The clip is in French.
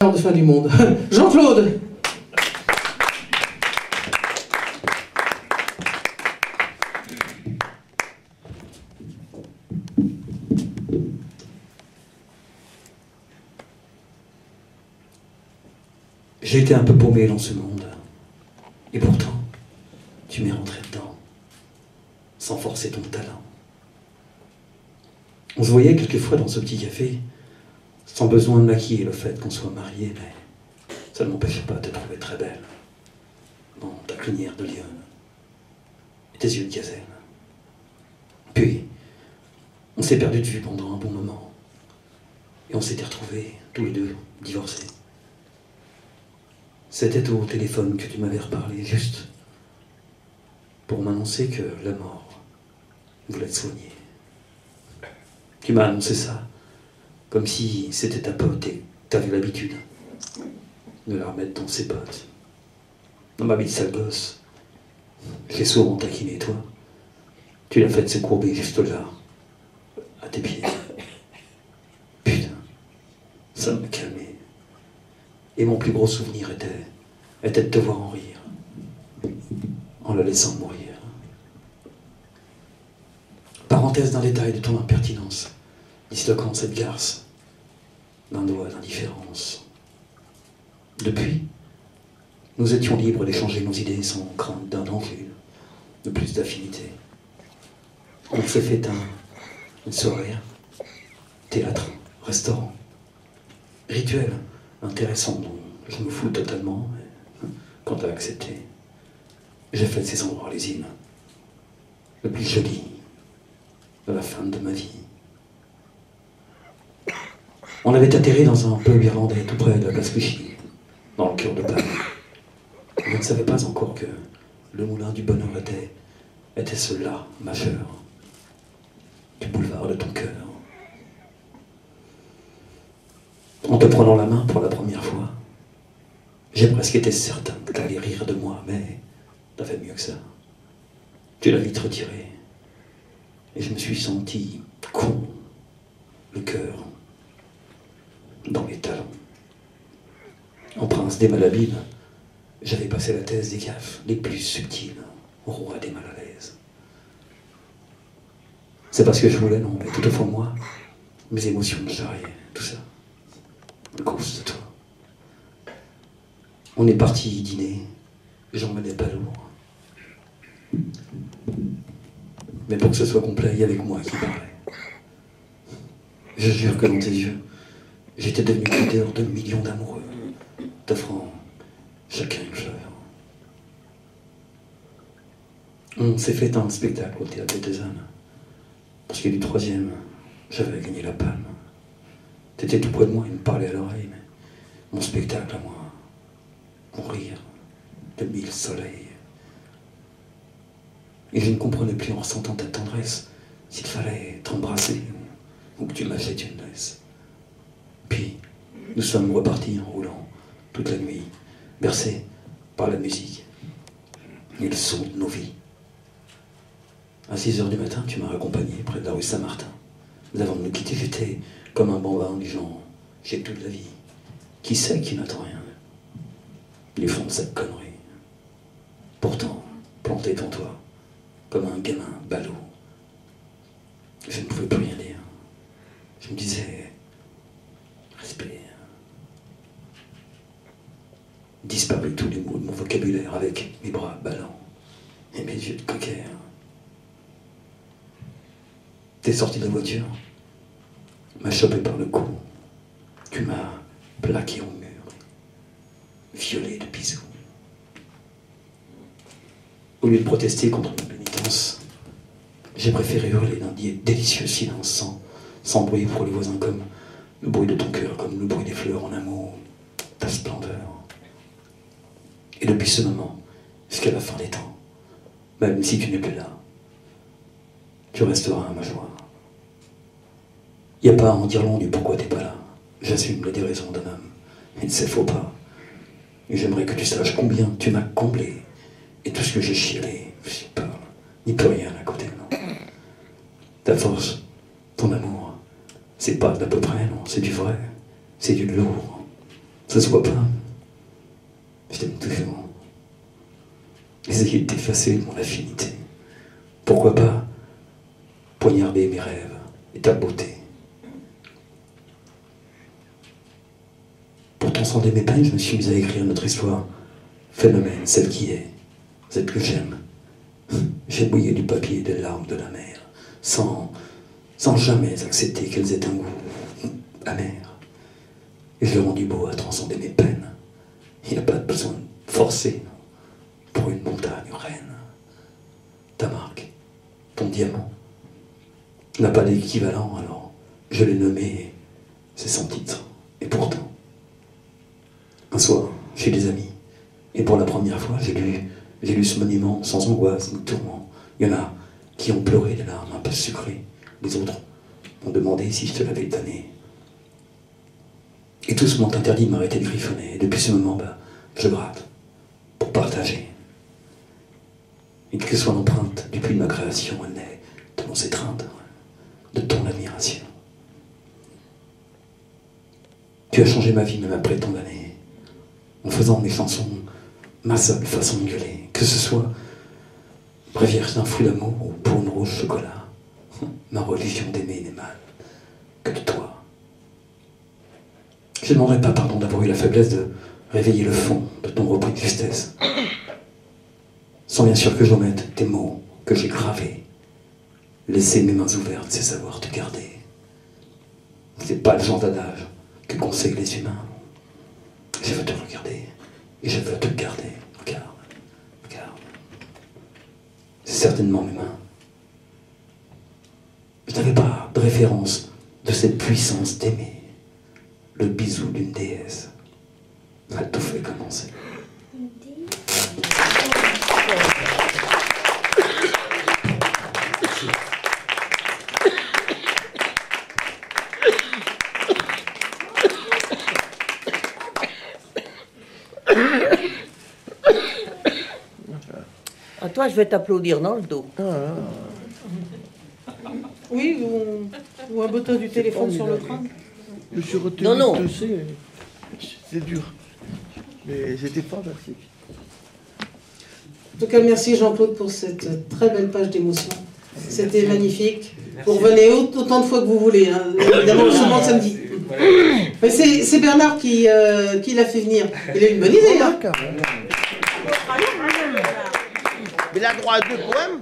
de fin du monde. Jean-Claude. J'ai été un peu paumé dans ce monde. Et pourtant, tu m'es rentré dedans, sans forcer ton talent. On se voyait quelquefois dans ce petit café, sans besoin de maquiller le fait qu'on soit mariés, mais ça ne m'empêchait pas de te trouver très belle, dans ta crinière de lionne et tes yeux de gazelle. Puis, on s'est perdu de vue pendant un bon moment, et on s'était retrouvés, tous les deux, divorcés. C'était au téléphone que tu m'avais reparlé, juste pour m'annoncer que la mort voulait te soigner. Tu m'as annoncé ça, comme si c'était ta pote et t'avais l'habitude de la remettre dans ses potes. Dans ma vie de sale gosse, je l'ai souvent taquiné, toi. Tu l'as fait se courber juste là, à tes pieds. Putain, ça m'a calmé. Et mon plus gros souvenir était de te voir en rire, en la laissant mourir. Parenthèse d'un détail de ton impertinence, disloquant cette garce d'un doigt d'indifférence. Depuis, nous étions libres d'échanger nos idées sans crainte d'un danger, de plus d'affinité. On s'est fait une soirée, théâtre, restaurant, rituel intéressant dont je me fous totalement, mais quand t'as accepté, j'ai fait de ces endroits l'usine, le plus joli de la fin de ma vie. On avait atterri dans un pub irlandais tout près de la place Clichy, dans le cœur de Paris. Je ne savais pas encore que le moulin du bonheur était cela, majeur, du boulevard de ton cœur. En te prenant la main pour la première fois, j'ai presque été certain que tu allais rire de moi, mais t'as fait mieux que ça. Tu l'as vite retiré, et je me suis senti con, le cœur dans les talons. En prince des malhabiles, j'avais passé la thèse des gaffes les plus subtiles au roi des mal à l'aise. C'est parce que je voulais, non, mais tout au fond de moi, mes émotions me charriaient, tout ça, à cause de toi. On est parti dîner, j'en menais pas lourd. Mais pour que ce soit complet, il y avait que moi qui parlais. Je jure que dans tes yeux, j'étais devenu leader de millions d'amoureux, t'offrant chacun une fleur. On s'est fait un spectacle au théâtre des Thésanes. Parce que du troisième, j'avais gagné la palme. T'étais tout près de moi, il me parlait à l'oreille, mais mon spectacle à moi, mon rire de 1000 soleils. Et je ne comprenais plus en ressentant ta tendresse s'il fallait t'embrasser ou que tu m'achètes une laisse. Puis, nous sommes repartis en roulant toute la nuit, bercés par la musique et le son de nos vies. À 6 heures du matin, tu m'as accompagné près de la rue Saint-Martin. Mais avant de nous quitter, j'étais comme un bambin du genre, j'ai toute la vie. Qui sait qui n'attend rien du fond de cette connerie. Pourtant, planté devant toi, comme un gamin ballot, je ne pouvais plus rien dire. Je me disais, respire. Disparu tous les mots de mon vocabulaire avec mes bras ballants et mes yeux de cocker. T'es sorti de la voiture, m'as chopé par le cou, tu m'as plaqué au mur, violé de bisous. Au lieu de protester contre ma pénitence, j'ai préféré hurler d'un délicieux silence sans bruit pour les voisins, comme le bruit de ton cœur, comme le bruit des fleurs en amour, ta splendeur. Et depuis ce moment, jusqu'à la fin des temps, même si tu n'es plus là, tu resteras à ma joie. Il n'y a pas à en dire long du pourquoi t'es pas là. J'assume les déraisons d'un homme, et c'est faux pas. Et j'aimerais que tu saches combien tu m'as comblé, et tout ce que j'ai chialé, j'y parle, n'y peut rien à côté, non. Ta force, ton amour, c'est pas d'à peu près, non, c'est du vrai, c'est du lourd. Ça se voit pas. Je t'aime toujours. Essayer de t'effacer de mon affinité. Pourquoi pas poignarder mes rêves et ta beauté. Pour transcender mes peines, je me suis mis à écrire notre histoire. Phénomène, celle qui est, celle que j'aime. J'ai mouillé du papier des larmes de la mer, sans jamais accepter qu'elles aient un goût amer. Et je l'ai rendu beau à transcender mes peines. Il n'y a pas de besoin de forcer pour une montagne reine. Ta marque, ton diamant, n'a pas d'équivalent, alors je l'ai nommé, c'est son titre. Et pourtant, un soir, chez des amis, et pour la première fois, j'ai lu ce monument sans angoisse ni tourment. Il y en a qui ont pleuré des larmes un peu sucrées, les autres ont demandé si je te l'avais donné. Et tous m'ont interdit de m'arrêter de griffonner. Et depuis ce moment, je gratte pour partager. Et quelle que soit l'empreinte du puits de ma création, elle naît de mon étreinte, de ton admiration. Tu as changé ma vie même après tant d'années, en faisant mes chansons ma seule façon de gueuler, que ce soit Bréviaire d'un fou d'amour ou pour une rouge chocolat. Ma religion d'aimer n'est mal que de toi. Je ne demanderai pas pardon d'avoir eu la faiblesse de réveiller le fond de ton repris de justesse. Sans bien sûr que j'omette tes mots que j'ai gravés. Laisser mes mains ouvertes, c'est savoir te garder. C'est pas le genre d'adage que conseillent les humains. Je veux te regarder et je veux te garder. Regarde, regarde. C'est certainement mes mains. Je n'avais pas de référence de cette puissance d'aimer. Le bisou d'une déesse a tout fait commencer. À toi, je vais t'applaudir dans le dos. Oui, ou un bottin du téléphone sur le train. Je suis retenu Non, non. de tousser, c'est dur. Mais c'était fantastique. En tout cas, merci Jean-Claude pour cette très belle page d'émotion. C'était magnifique. Vous revenez autant de fois que vous voulez, hein. Évidemment, seulement le samedi. Mais c'est Bernard qui l'a fait venir. Il a une bonne idée, hein. Mais il a droit à 2 poèmes.